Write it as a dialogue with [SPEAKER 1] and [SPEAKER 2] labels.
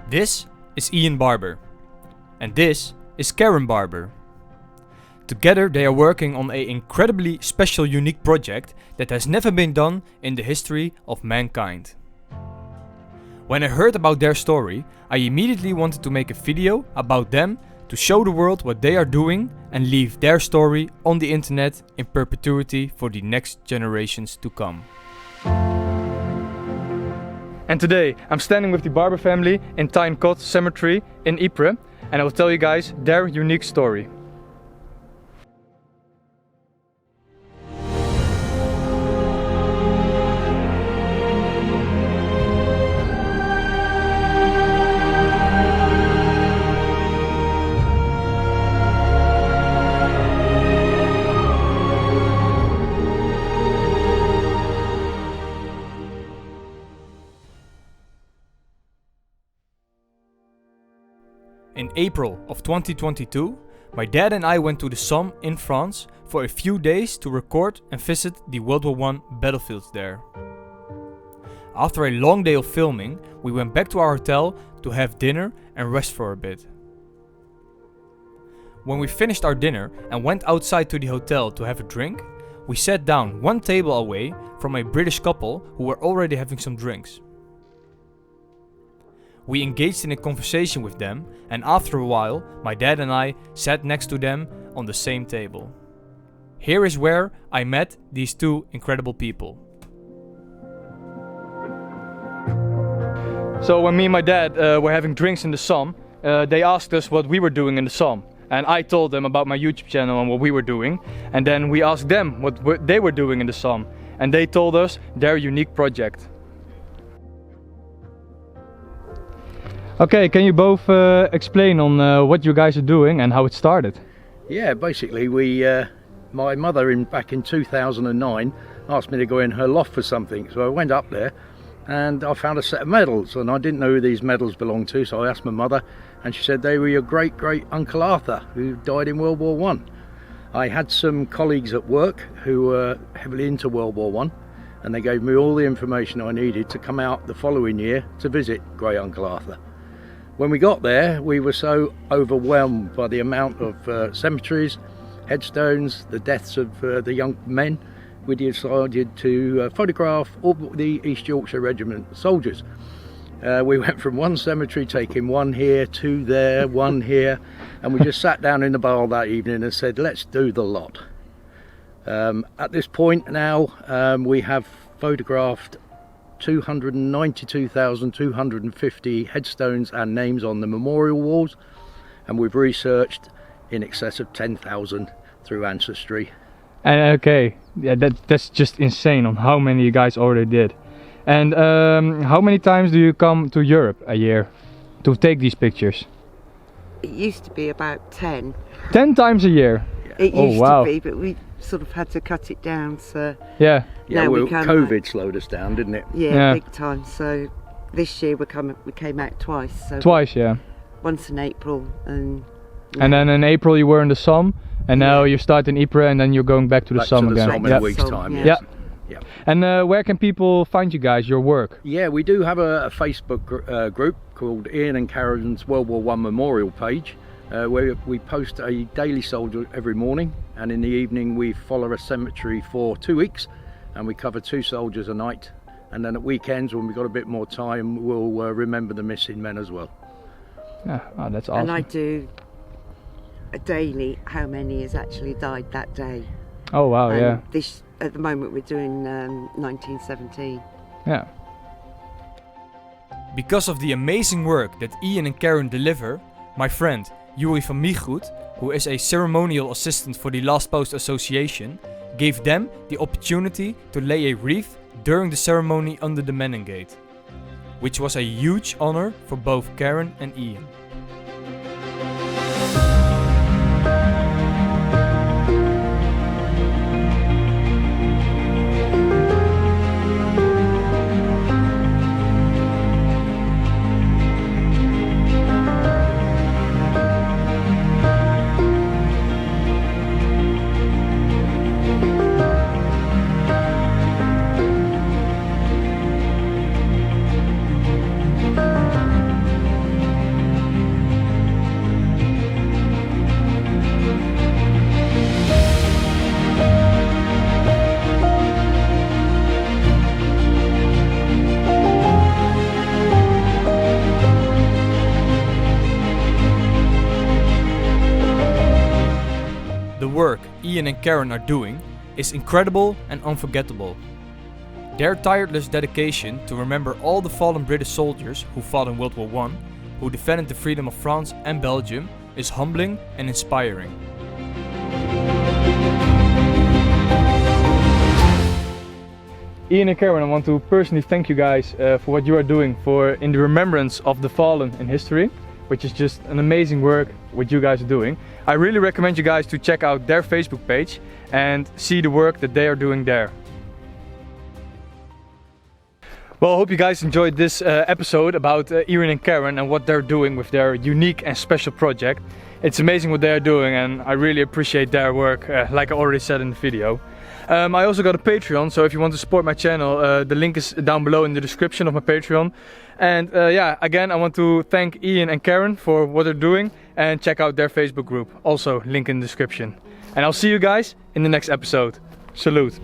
[SPEAKER 1] This is Ian Barber, and this is Karen Barber. Together they are working on an incredibly special, unique project that has never been done in the history of mankind. When I heard about their story, I immediately wanted to make a video about them to show the world what they are doing and leave their story on the internet in perpetuity for the next generations to come. And today I'm standing with the Barber family in Tyne Cot Cemetery in Ypres, and I will tell you guys their unique story. In April of 2022, my dad and I went to the Somme in France for a few days to record and visit the WW1 battlefields there. After a long day of filming, we went back to our hotel to have dinner and rest for a bit. When we finished our dinner and went outside to the hotel to have a drink, we sat down one table away from a British couple who were already having some drinks. We engaged in a conversation with them, and after a while, my dad and I sat next to them on the same table. Here is where I met these two incredible people. So when me and my dad were having drinks in the Somme, they asked us what we were doing in the Somme. And I told them about my YouTube channel and what we were doing. And then we asked them what they were doing in the Somme. And they told us their unique project. Okay, can you both explain on what you guys are doing and how it started?
[SPEAKER 2] Yeah, basically my mother back in 2009 asked me to go in her loft for something, so I went up there and I found a set of medals, and I didn't know who these medals belonged to, so I asked my mother and she said they were your great uncle Arthur, who died in World War I. I had some colleagues at work who were heavily into World War I, and they gave me all the information I needed to come out the following year to visit great uncle Arthur. When we got there, we were so overwhelmed by the amount of cemeteries, headstones, the deaths of the young men, we decided to photograph all the East Yorkshire Regiment soldiers. We went from one cemetery, taking one here, two there, one here, and we just sat down in the bar that evening and said, let's do the lot. At this point now, we have photographed 292,250 headstones and names on the memorial walls, and we've researched in excess of 10,000 through Ancestry.
[SPEAKER 1] Okay, yeah, that's just insane on how many you guys already did. And how many times do you come to Europe a year to take these pictures?
[SPEAKER 3] It used to be about 10.
[SPEAKER 1] 10 times a year?
[SPEAKER 3] It used to be, but we sort of had to cut it down, so
[SPEAKER 1] yeah,
[SPEAKER 2] well, COVID slowed us down, didn't it?
[SPEAKER 3] Yeah, big time. So this year we came out twice. So
[SPEAKER 1] twice, yeah.
[SPEAKER 3] Once in April and
[SPEAKER 1] then in April you were in the Somme, and now you start in Ypres, and then you're going back to the Somme again.
[SPEAKER 2] Somme in a week's time.
[SPEAKER 1] Yeah. And where can people find you guys, your work?
[SPEAKER 2] Yeah, we do have a Facebook group called Ian and Karen's World War I Memorial page, where we post a daily soldier every morning, and in the evening we follow a cemetery for 2 weeks, and we cover 2 soldiers a night, and then at weekends when we've got a bit more time we'll remember the missing men as well.
[SPEAKER 1] Yeah, oh, that's awesome.
[SPEAKER 3] And I do a daily how many has actually died that day.
[SPEAKER 1] Oh wow,
[SPEAKER 3] and
[SPEAKER 1] yeah.
[SPEAKER 3] At the moment we're doing 1917.
[SPEAKER 1] Yeah. Because of the amazing work that Ian and Karen deliver, my friend Yuri van Migroet, who is a ceremonial assistant for the Last Post Association, gave them the opportunity to lay a wreath during the ceremony under the Menin Gate, which was a huge honor for both Karen and Ian. Ian and Karen are doing is incredible and unforgettable. Their tireless dedication to remember all the fallen British soldiers who fought in World War I, who defended the freedom of France and Belgium, is humbling and inspiring. Ian and Karen, I want to personally thank you guys for what you are doing in the remembrance of the fallen in history, which is just an amazing work what you guys are doing. I really recommend you guys to check out their Facebook page and see the work that they are doing there. Well, I hope you guys enjoyed this episode about Ian and Karen and what they're doing with their unique and special project. It's amazing what they're doing and I really appreciate their work, like I already said in the video. I also got a Patreon, so if you want to support my channel, the link is down below in the description of my Patreon. And yeah, again, I want to thank Ian and Karen for what they're doing and check out their Facebook group, also link in the description. And I'll see you guys in the next episode. Salute!